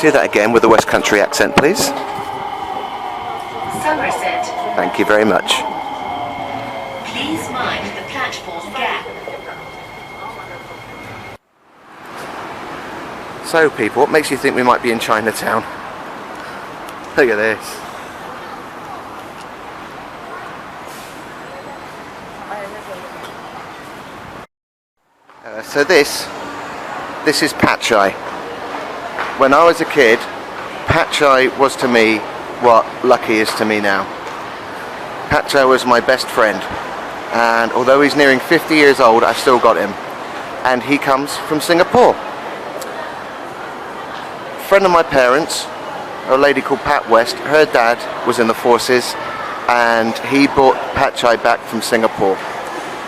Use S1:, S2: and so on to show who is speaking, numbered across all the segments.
S1: Say that again with a West Country accent, please.
S2: Somerset.
S1: Thank you very much.
S2: Please mind the platform gap.
S1: So people, what makes you think we might be in Chinatown? Look at this. So this is Pad Chai. When I was a kid, Pad Chai was to me what Lucky is to me now. Pad Chai was my best friend, and although he's nearing 50 years old, I've still got him. And he comes from Singapore. A friend of my parents, a lady called Pat West, her dad was in the forces, and he brought Pad Chai back from Singapore.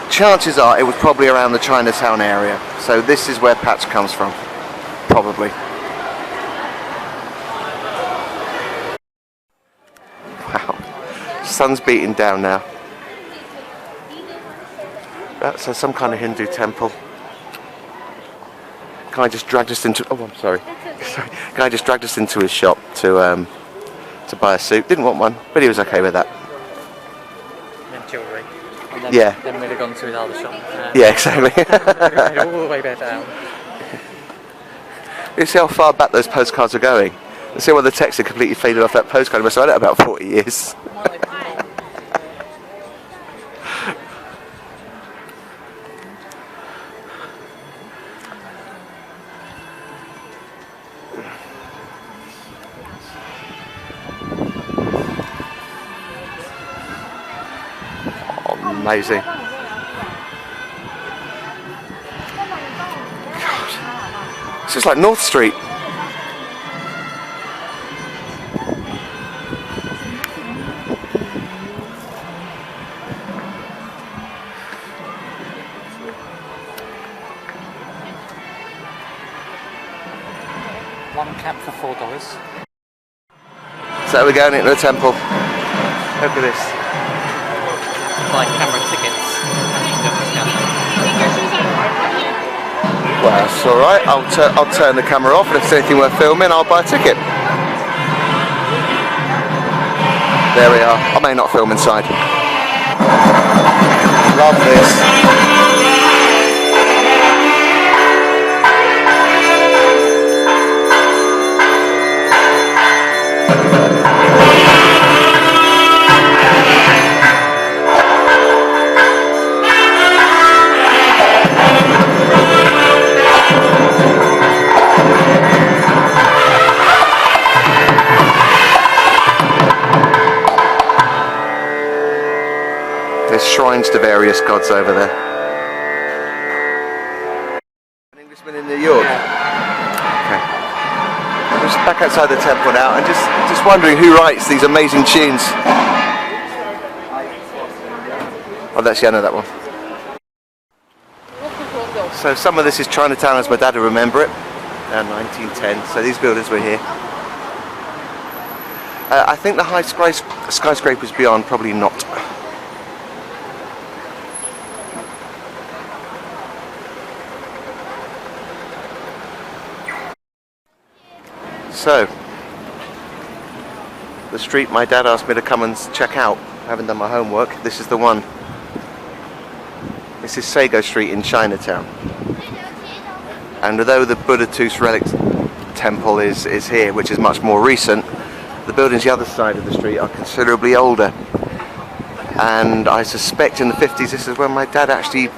S1: Chances are it was probably around the Chinatown area, so this is where Patch comes from, probably. Wow, sun's beating down now. That's some kind of Hindu temple. Guy just dragged us into. Oh, I'm sorry. Guy just dragged us into his shop to buy a suit. Didn't want one, but he was okay with that.
S3: And jewellery.
S1: Yeah.
S3: Then we'd have gone to his other shop.
S1: Yeah, exactly.
S3: All the way back down.
S1: You see how far back those postcards are going? You see why the text had completely faded off that postcard. It must have had it about 40 years. Amazing. God. It's just like North Street.
S3: One cab for $4.
S1: So we're going into the temple. Look at this.
S3: Buy camera tickets.
S1: Well, that's alright. I'll turn the camera off, and if there's anything worth filming, I'll buy a ticket. There we are. I may not film inside. Love this. There's shrines to various gods over there. An Englishman in New York. Okay. I'm just back outside the temple now and just wondering who writes these amazing tunes. Oh, that's, yeah, I know that one. So some of this is Chinatown as my dad will remember it. 1910, so these buildings were here. I think the high skyscrapers beyond, probably not. So, the street my dad asked me to come and check out. I haven't done my homework. This is the one. This is Sago Street in Chinatown. And although the Buddha Tooth Relic Temple is here, which is much more recent, the buildings the other side of the street are considerably older. And I suspect in the 50s this is when my dad actually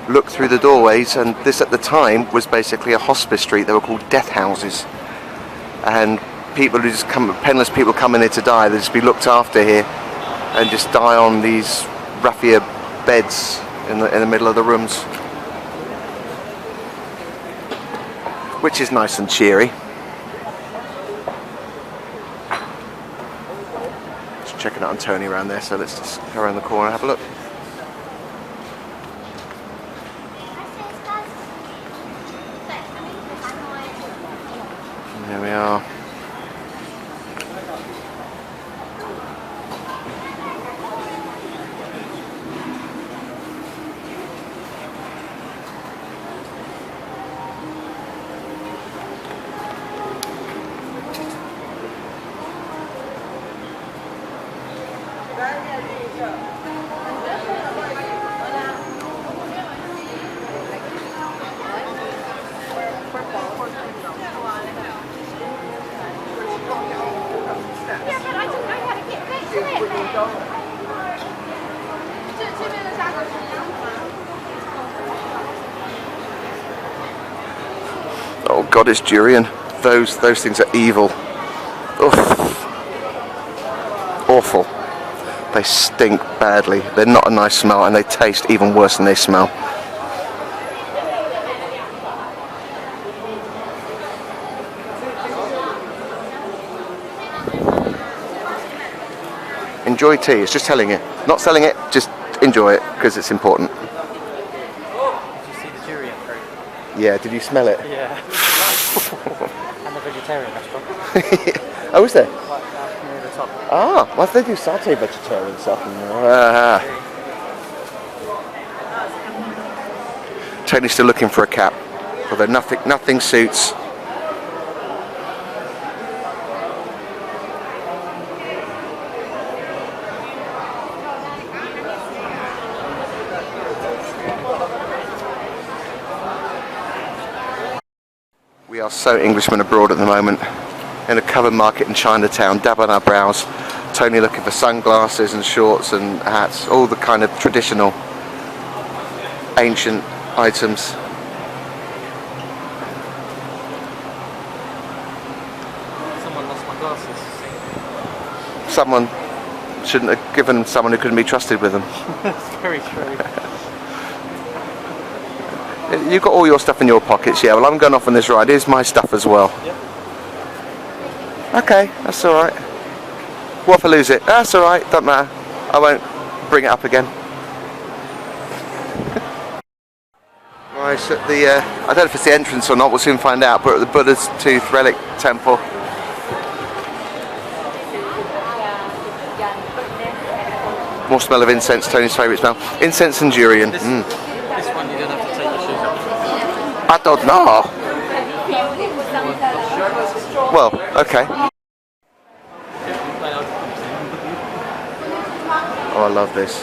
S1: looked through the doorways, and this at the time was basically a hospice street. They were called death houses. And people who just come, penniless people come in here to die, they just be looked after here and just die on these raffia beds in the middle of the rooms, which is nice and cheery. Just checking out on Tony around there, so let's just go around the corner and have a look. There we are. Oh God, it's durian. Those things are evil. Oof. Awful. They stink badly. They're not a nice smell, and they taste even worse than they smell. Enjoy tea. It's just telling you. Not selling it, just enjoy it, because it's important.
S3: Did you see the durian fruit?
S1: Yeah, did you smell it?
S3: Yeah. And the vegetarian restaurant.
S1: Oh, is there?
S3: Right near the top.
S1: Ah, well, they do satay vegetarian stuff. Tony's still looking for a cap, although nothing suits. We are so Englishmen abroad at the moment, in a covered market in Chinatown, dabbing our brows. Tony looking for sunglasses and shorts and hats, all the kind of traditional, ancient items.
S3: Someone lost my glasses.
S1: Someone shouldn't have given someone who couldn't be trusted with them.
S3: That's very true.
S1: You've got all your stuff in your pockets, yeah. Well, I'm going off on this ride. Here's my stuff as well.
S3: Yep.
S1: Okay, that's all right. What if I lose it? That's all right. Don't matter. I won't bring it up again. Right, so at the I don't know if it's the entrance or not. We'll soon find out. But at the Buddha's Tooth Relic Temple. More smell of incense. Tony's favourite smell. Incense and durian.
S3: This one you don't have to take your shoes off.
S1: I don't know. Well, okay. Oh, I love this.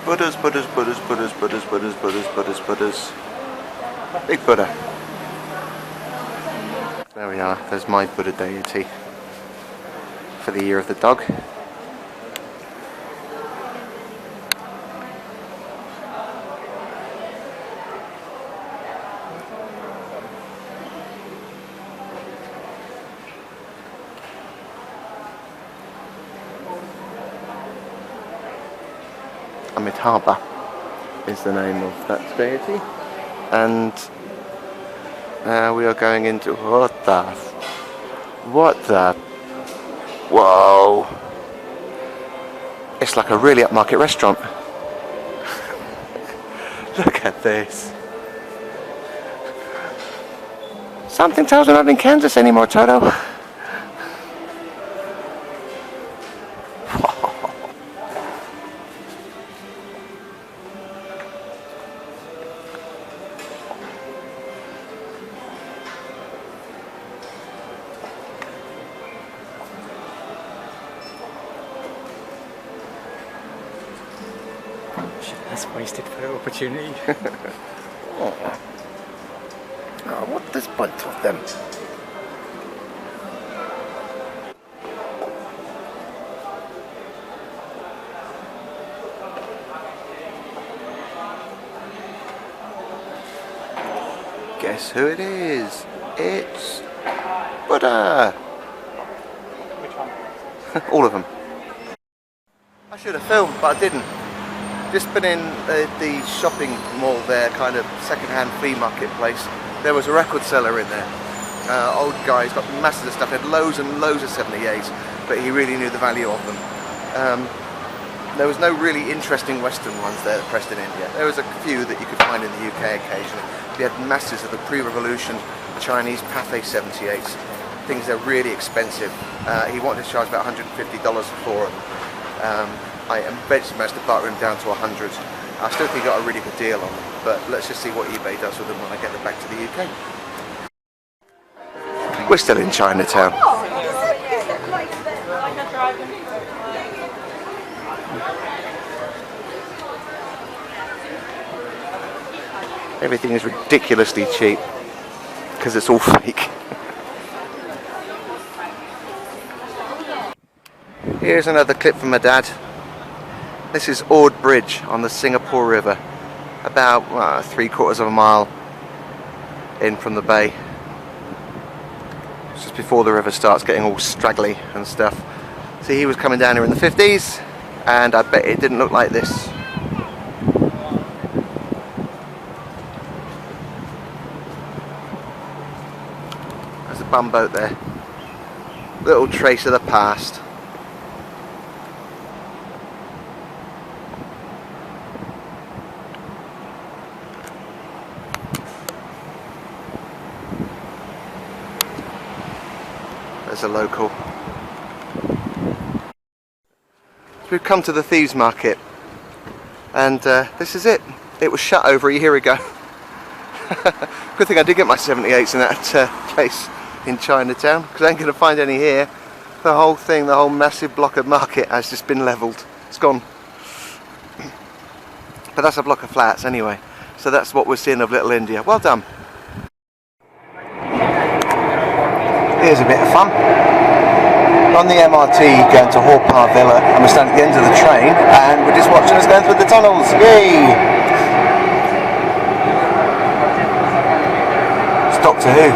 S1: Buddhas, Buddhas, Buddhas, Buddhas, Buddhas, Buddhas, Buddhas, Buddhas, Buddhas. Big Buddha. There we are, there's my Buddha deity for the year of the dog. Amitabha is the name of that deity, and we are going into what the whoa, it's like a really upmarket restaurant. Look at this. Something tells me I'm not in Kansas anymore, Toto.
S3: That's wasted photo opportunity.
S1: Oh, what is the point of them? Guess who it is? It's Buddha!
S3: Which one?
S1: All of them. I should have filmed, but I didn't. Just been in the shopping mall there, kind of second-hand flea market place. There was a record seller in there. Old guy, he's got masses of stuff. He had loads and loads of 78s, but he really knew the value of them. There was no really interesting Western ones there that pressed in India. There was a few that you could find in the UK occasionally. He had masses of the pre-revolution Chinese Pathé 78s. Things that are really expensive. He wanted to charge about $150 for them. I eventually managed to barter him down to 100. I still think he got a really good deal on them, but let's just see what eBay does with them when I get them back to the UK. We're still in Chinatown. Everything is ridiculously cheap because it's all fake. Here's another clip from my dad. This is Ord Bridge on the Singapore River, about 3/4 of a mile in from the bay. It's just before the river starts getting all straggly and stuff. See, he was coming down here in the 50s, and I bet it didn't look like this. There's a bumboat there. Little trace of the past. There's a local. We've come to the Thieves Market, and this is it. It was shut over a year ago. Good thing I did get my 78s in that place in Chinatown, because I ain't going to find any here. The whole thing, the whole massive block of market has just been levelled. It's gone. But that's a block of flats anyway. So that's what we're seeing of Little India. Well done. Here's a bit of fun. On the MRT going to Haw Par Villa, and we're standing at the end of the train, and we're just watching us going through the tunnels. Yay! It's Doctor Who.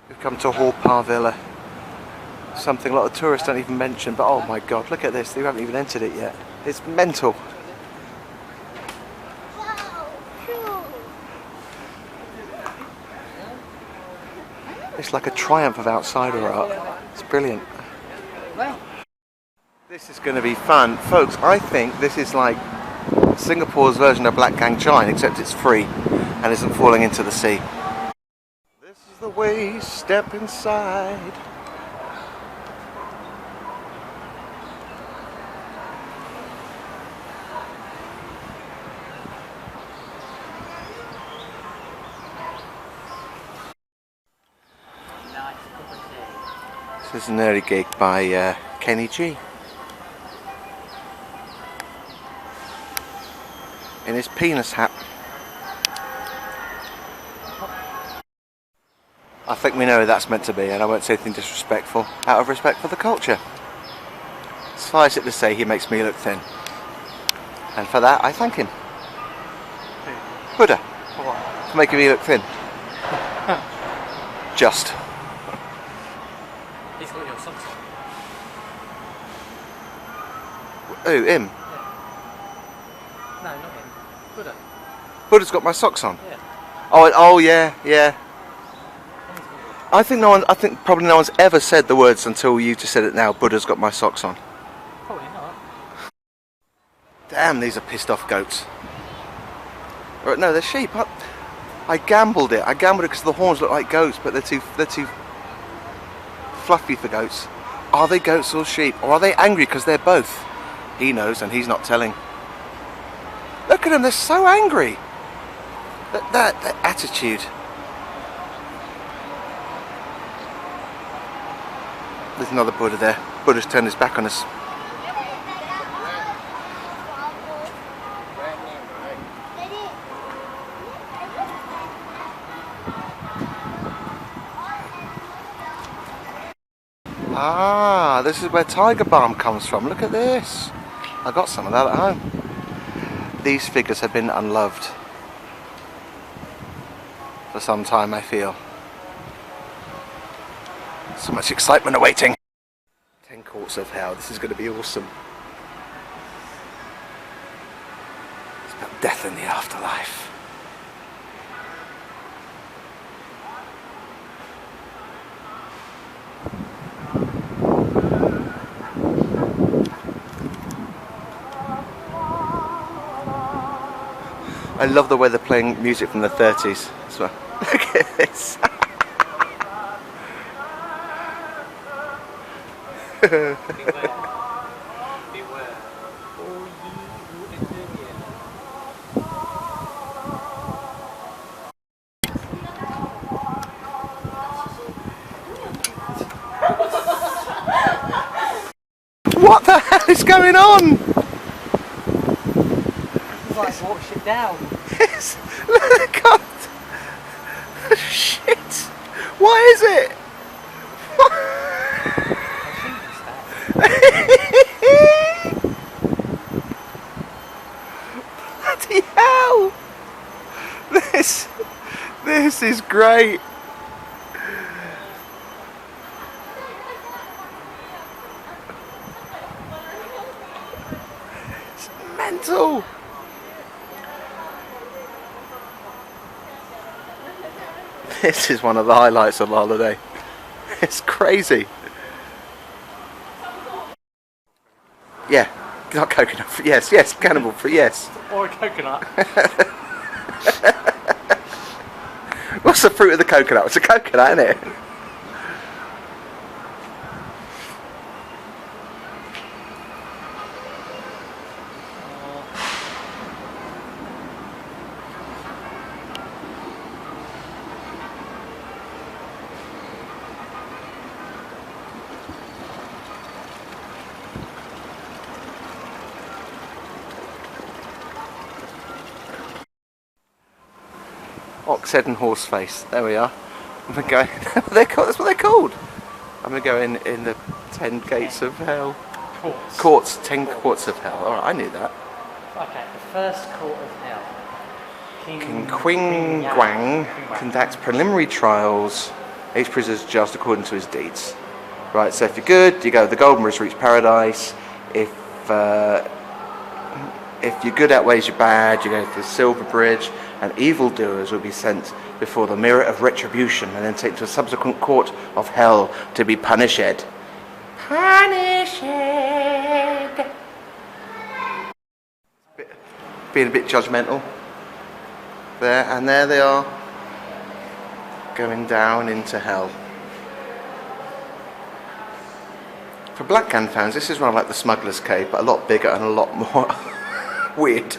S1: We've come to Haw Par Villa. Something a lot of tourists don't even mention, but oh my god, look at this, they haven't even entered it yet. It's mental. It's like a triumph of outsider art. It's brilliant. This is going to be fun. Folks, I think this is like Singapore's version of Black Gang Chine, except it's free and isn't falling into the sea. This is the way you step inside. This is an early gig by Kenny G. In his penis hat. I think we know who that's meant to be, and I won't say anything disrespectful, out of respect for the culture. Suffice it to say, he makes me look thin. And for that, I thank him. Buddha.
S3: For what?
S1: For making me look thin. Just.
S3: He's got your socks on.
S1: Who, him?
S3: Yeah. No, not him. Buddha.
S1: Buddha's got my socks on.
S3: Yeah.
S1: Oh yeah, yeah. I think probably no one's ever said the words until you just said it now. Buddha's got my socks on.
S3: Probably not.
S1: Damn, these are pissed off goats. Or, no, they're sheep. I gambled it. I gambled it because the horns look like goats, but they're too fluffy for goats. Are they goats or sheep? Or are they angry because they're both? He knows and he's not telling. Look at them, they're so angry. That attitude. There's another Buddha there. Buddha's turned his back on us. Ah, this is where tiger balm comes from. Look at this. I got some of that at home. These figures have been unloved for some time, I feel. So much excitement awaiting. 10 quarts of hell. This is going to be awesome. It's about death in the afterlife. I love the way they're playing music from the 30s as well. Look at this.
S3: Beware. Beware. Oh, ye who enter here.
S1: What the hell is going on?
S3: It's like wash it down.
S1: Yes. Look at shit. What is it? Bloody hell! This is great. It's mental. This is one of the highlights of the holiday. It's crazy. Yeah, not coconut free. Yes, yes, cannibal free. Yes.
S3: Or a coconut.
S1: What's the fruit of the coconut? It's a coconut, isn't it? Oxhead and Horseface. There we are. I'm gonna go. That's what they're called. I'm gonna go in the 10 gates of hell. Courts. 10 courts of hell. All right, I knew that.
S3: Okay, the first court of hell.
S1: King Qing Guang conducts preliminary trials. Each prisoner is judged according to his deeds. Right. So if you're good, you go the Golden Bridge to reach paradise. If your good outweighs your bad, you go to the Silver Bridge, and evildoers will be sent before the mirror of retribution and then taken to a subsequent court of hell to be punished. Punished! Being a bit judgmental. There, and there they are, going down into hell. For Black Can fans, this is rather like the Smuggler's Cave, but a lot bigger and a lot more weird.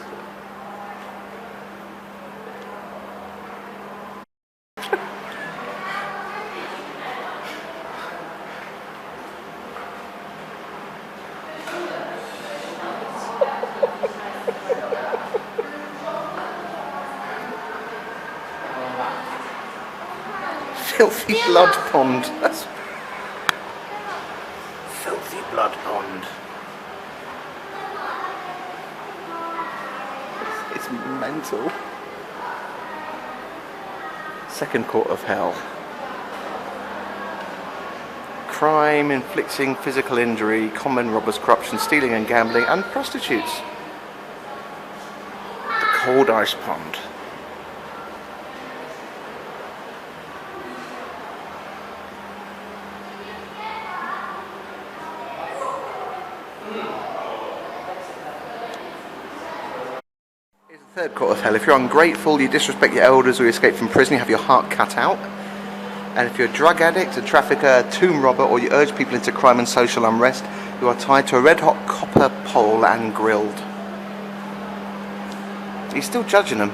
S1: Filthy blood pond. That's filthy blood pond. It's mental. Second court of hell. Crime, inflicting physical injury, common robbers, corruption, stealing and gambling, and prostitutes. The cold ice pond. Third court of hell. If you're ungrateful, you disrespect your elders, or you escape from prison, you have your heart cut out. And if you're a drug addict, a trafficker, a tomb robber, or you urge people into crime and social unrest, you are tied to a red-hot copper pole and grilled. He's still judging them.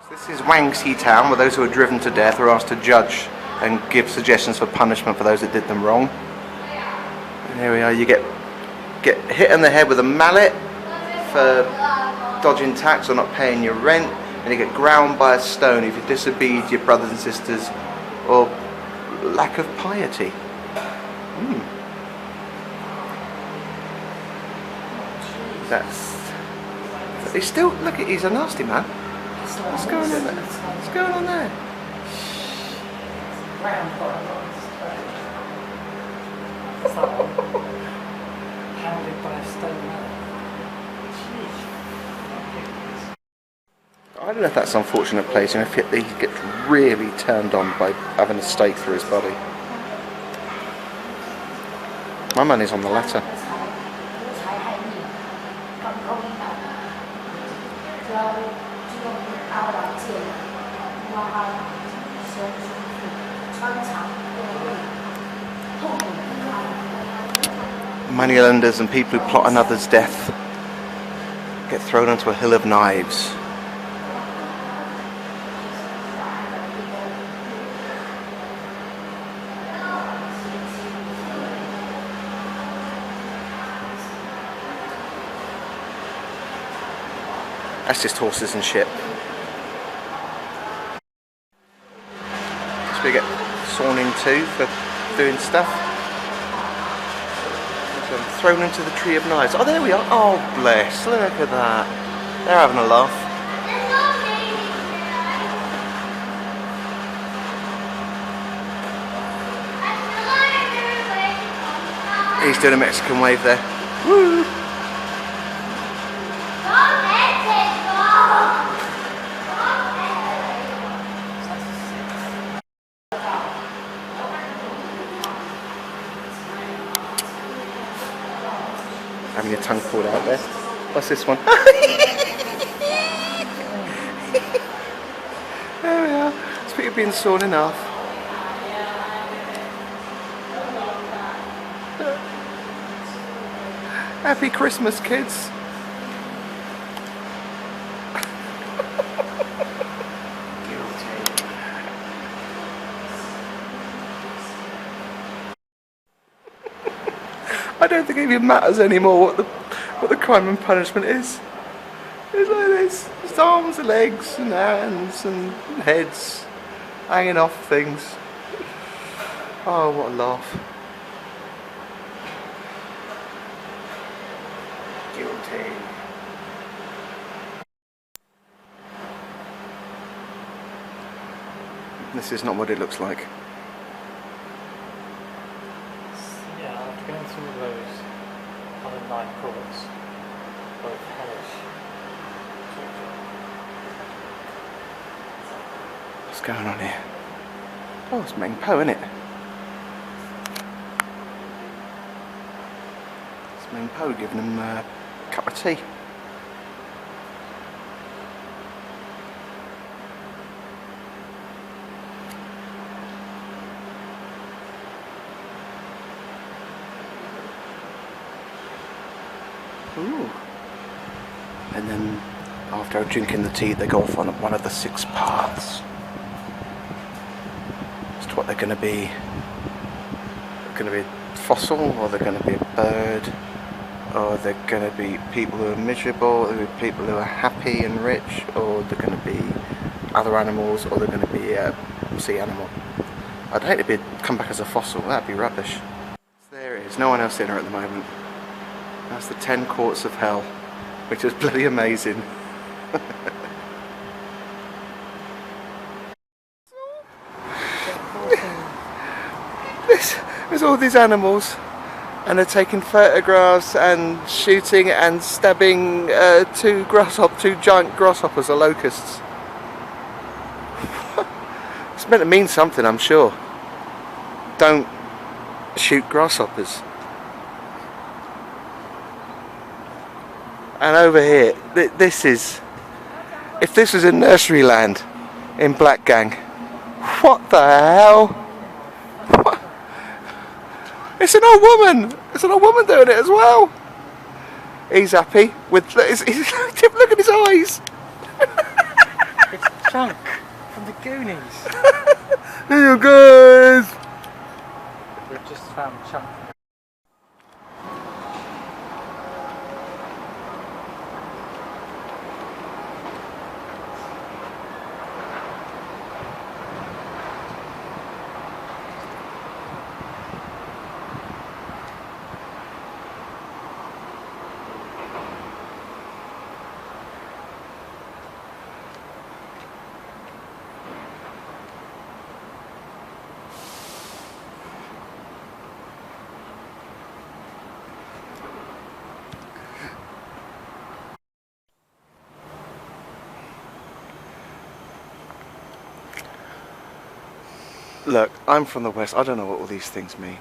S1: So this is Wangxi Town, where those who are driven to death are asked to judge and give suggestions for punishment for those that did them wrong. And here we are. You get hit in the head with a mallet for dodging tax or not paying your rent, and you get ground by a stone if you disobeyed your brothers and sisters or lack of piety. That's. He's still. Look at. He's a nasty man. What's going on there? What's going on there?
S3: Pounded by a stone mallet.
S1: I don't know if that's unfortunate placing, if he gets really turned on by having a stake through his body. My money's on the latter. moneylenders and people who plot another's death get thrown onto a hill of knives. That's just horses and shit. So we get sawn into for doing stuff. So I'm thrown into the tree of knives. Oh, there we are. Oh, bless. Look at that. They're having a laugh. He's doing a Mexican wave there. Woo! Having your tongue pulled out there. What's this one? There we are. It's people being sawn in half. Happy Christmas, kids. I don't think it even matters anymore what the crime and punishment is. It's like this. It's arms and legs and hands and heads hanging off things. Oh, what a laugh. Guilty. This is not what it looks like.
S3: Yeah, after going through those other 9 courts, both hellish.
S1: What's going on here? Oh, it's Meng Po, isn't it? It's Meng Po giving him a cup of tea. Ooh. And then after drinking the tea they go off on one of the 6 paths as to what they're going to be. They're going to be a fossil, or they're going to be a bird, or they're going to be people who are miserable, or people who are happy and rich, or they're going to be other animals, or they're going to be a sea animal. I'd hate to come back as a fossil, that'd be rubbish. There it is, no one else in here at the moment. That's the 10 courts of hell, which is bloody amazing. There's all these animals, and they're taking photographs and shooting and stabbing 2 giant grasshoppers or locusts. It's meant to mean something, I'm sure. Don't shoot grasshoppers. And over here, this is, if this was in Nursery Land in Blackgang, what the hell? What? It's an old woman. It's an old woman doing it as well. He's happy with. Look at his eyes.
S3: It's Chunk from the Goonies.
S1: Hey you guys.
S3: We've just found Chunk.
S1: Look, I'm from the West. I don't know what all these things mean.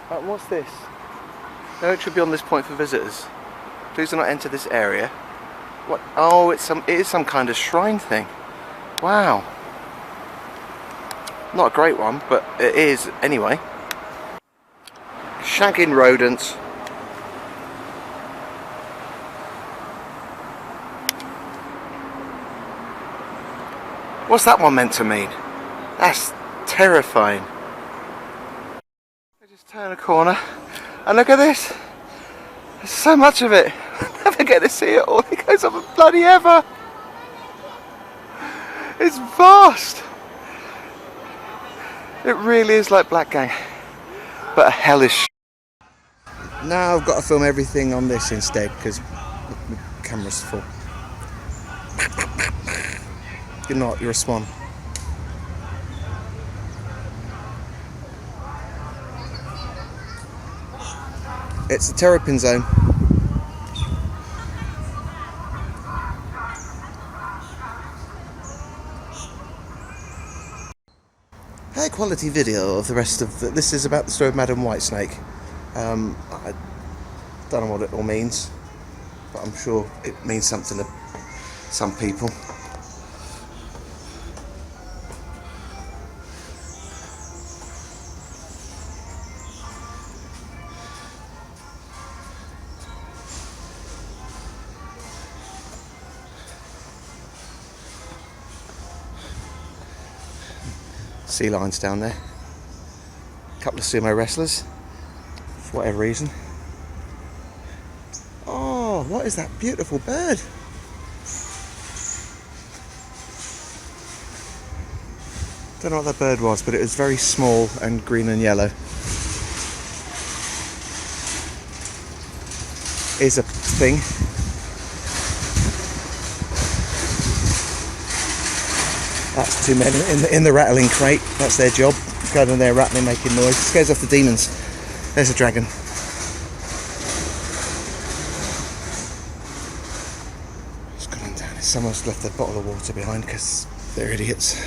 S1: What's this? No, it should be on this point for visitors. Please do not enter this area What? Oh, it is some kind of shrine thing. Wow. Not a great one, but it is anyway. Shagging rodents. What's that one meant to mean? That's terrifying. I just turn a corner and look at this. There's so much of it. I never get to see it all. It goes on bloody ever. It's vast. It really is like Black Gang, but a hellish. Now I've got to film everything on this instead because the camera's full. You're not, you're a swan. It's the terrapin zone. High quality video of the rest of the, this is about the story of Madam Whitesnake. I don't know what it all means, but I'm sure it means something to some people. Sea lions down there. A couple of sumo wrestlers, for whatever reason. Oh, what is that beautiful bird? Don't know what that bird was, but it was very small and green and yellow. Is a thing. That's two men in the rattling crate. That's their job. Going in there rattling, making noise. Scares off the demons. There's a dragon. It's gone on down. Someone's left a bottle of water behind because they're idiots.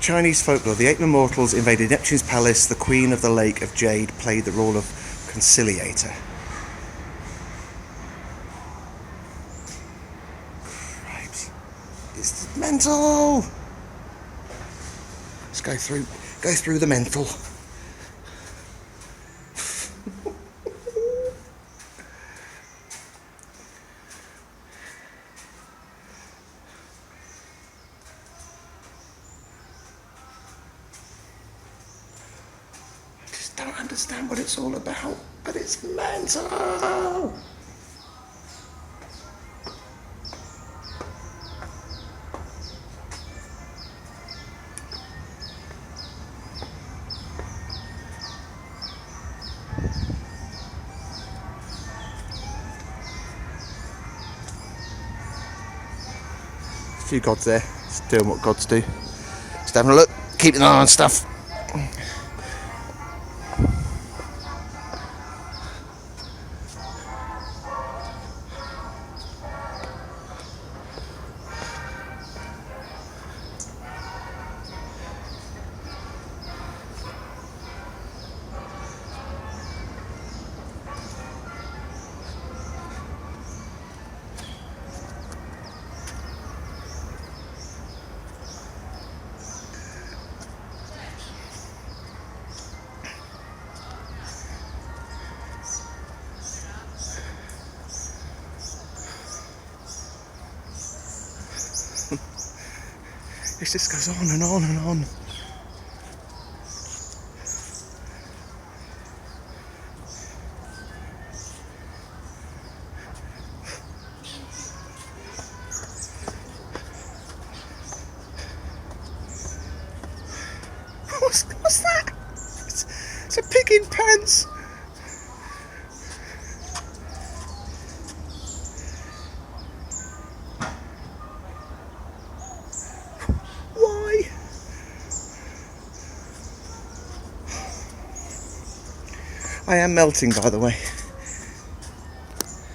S1: Chinese folklore. The 8 immortals invaded Neptune's palace. The Queen of the Lake of Jade played the role of conciliator. It's mental. Let's go through the mental. I just don't understand what it's all about, but it's mental. Few gods there, just doing what gods do. Just having a look, keeping an eye on stuff. It just goes on and on and on. What's that? It's a pig in pants. Why? I am melting, by the way.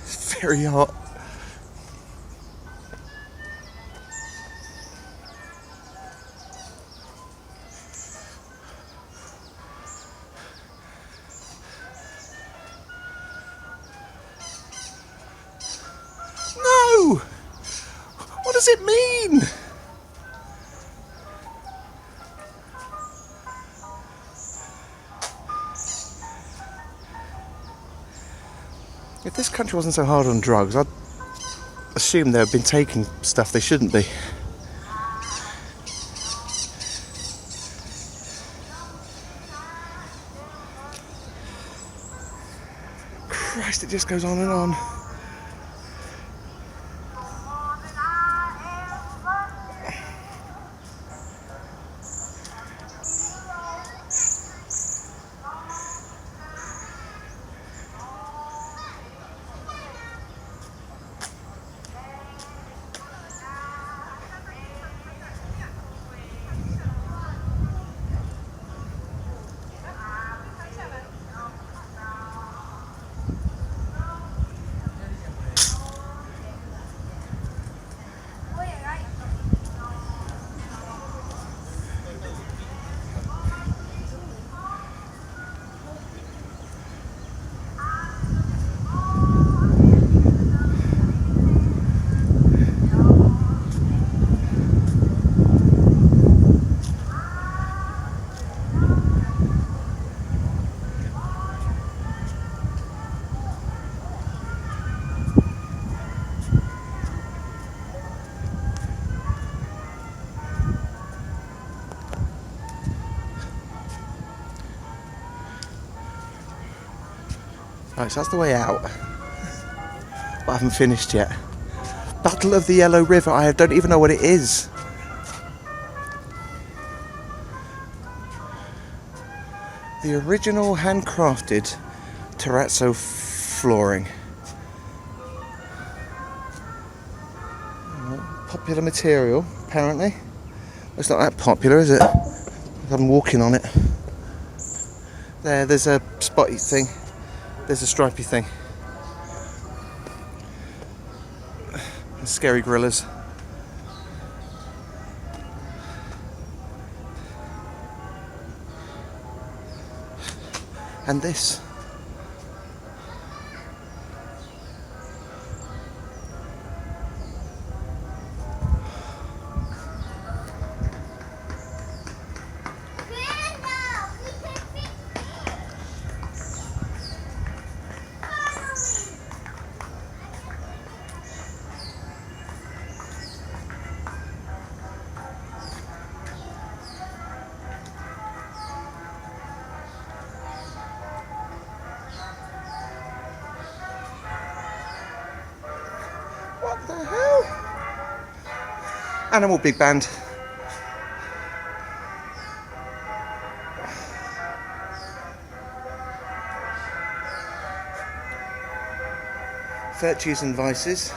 S1: It's very hot. No! does it mean? If this country wasn't so hard on drugs, I'd assume they've been taking stuff they shouldn't be. Christ, it just goes on and on. Right, so that's the way out. But I haven't finished yet. Battle of the Yellow River, I don't even know what it is. The original handcrafted terrazzo flooring. Popular material, apparently. It's not that popular, is it? I'm walking on it. There's a spotty thing. There's a stripy thing. And scary gorillas. And this. What the hell? Animal Big Band. Virtues and Vices.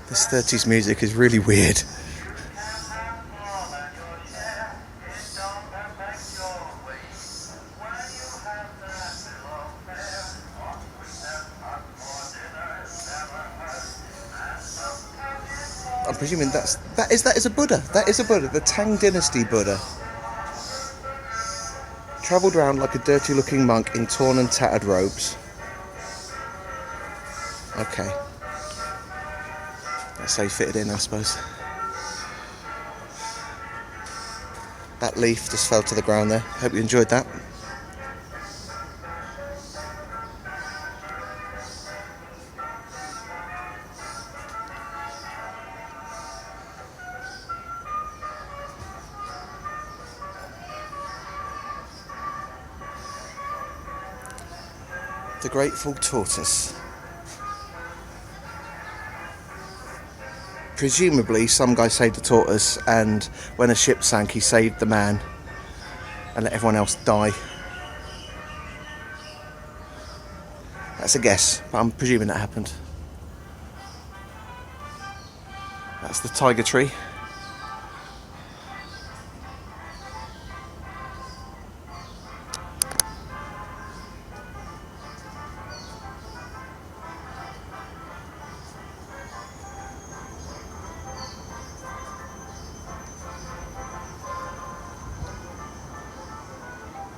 S1: This 30s music is really weird. I'm presuming that is a Buddha. That is a Buddha, the Tang Dynasty Buddha. Travelled around like a dirty looking monk in torn and tattered robes. Okay. That's how you fit it in, I suppose. That leaf just fell to the ground there. Hope you enjoyed that. The Grateful Tortoise. Presumably some guy saved the tortoise, and when a ship sank he saved the man and let everyone else die. That's a guess, but I'm presuming that happened. That's the tiger tree.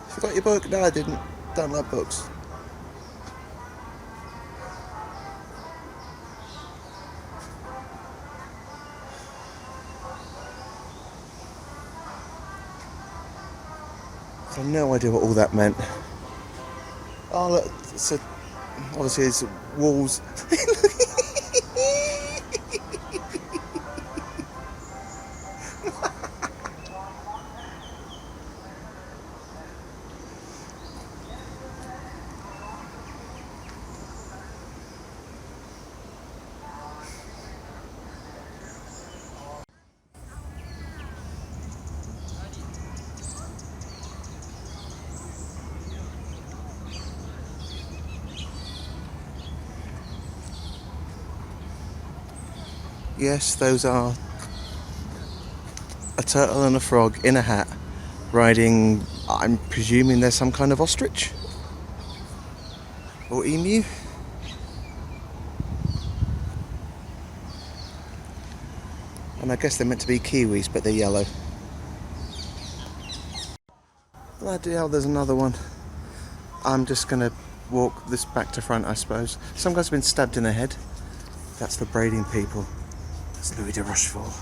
S1: Forgot your book? No, I didn't. Don't like books. I have no idea what all that meant. Oh look, so obviously it's walls. Yes, those are a turtle and a frog in a hat riding, I'm presuming they're some kind of ostrich or emu. And I guess they're meant to be kiwis, but they're yellow. Bloody hell, there's another one. I'm just going to walk this back to front, I suppose. Some guy's been stabbed in the head. That's the braiding people. That's Louis de Rochefort.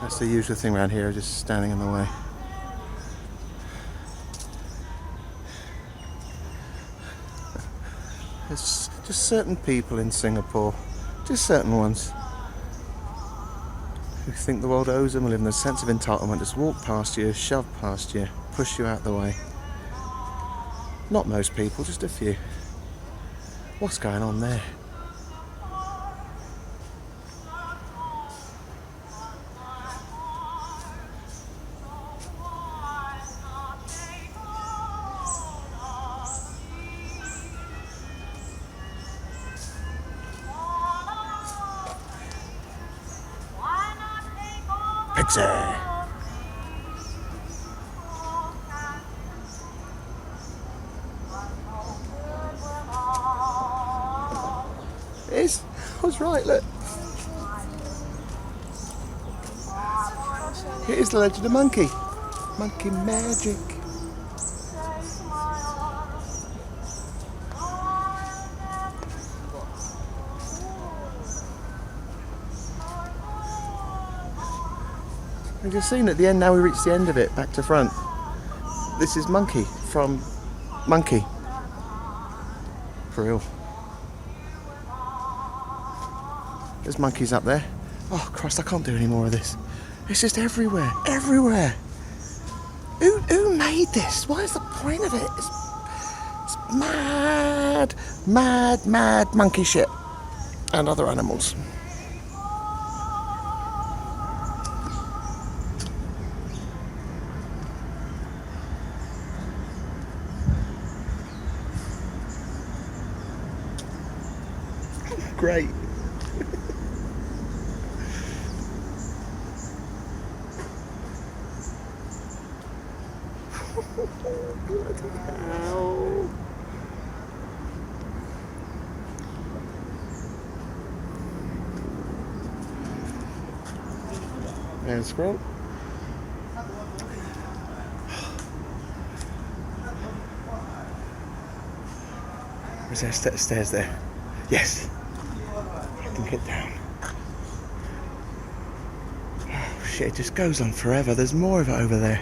S1: That's the usual thing around here, just standing in the way. There's just certain people in Singapore, just certain ones, who think the world owes them, live in a sense of entitlement, just walk past you, shove past you, push you out the way. Not most people, just a few. What's going on there? Pixie! It is. I was right, look. It is the Legend of Monkey. Monkey magic. We've just seen at the end, now we reach the end of it, back to front. This is Monkey from Monkey. For real. There's monkeys up there. Oh Christ, I can't do any more of this. It's just everywhere, everywhere. Who made this? What is the point of it? It's mad, mad, mad monkey shit. And other animals. Great. Bloody hell. And scroll. Is there a set of stairs there? Yes. I can get down. Oh shit, it just goes on forever. There's more of it over there.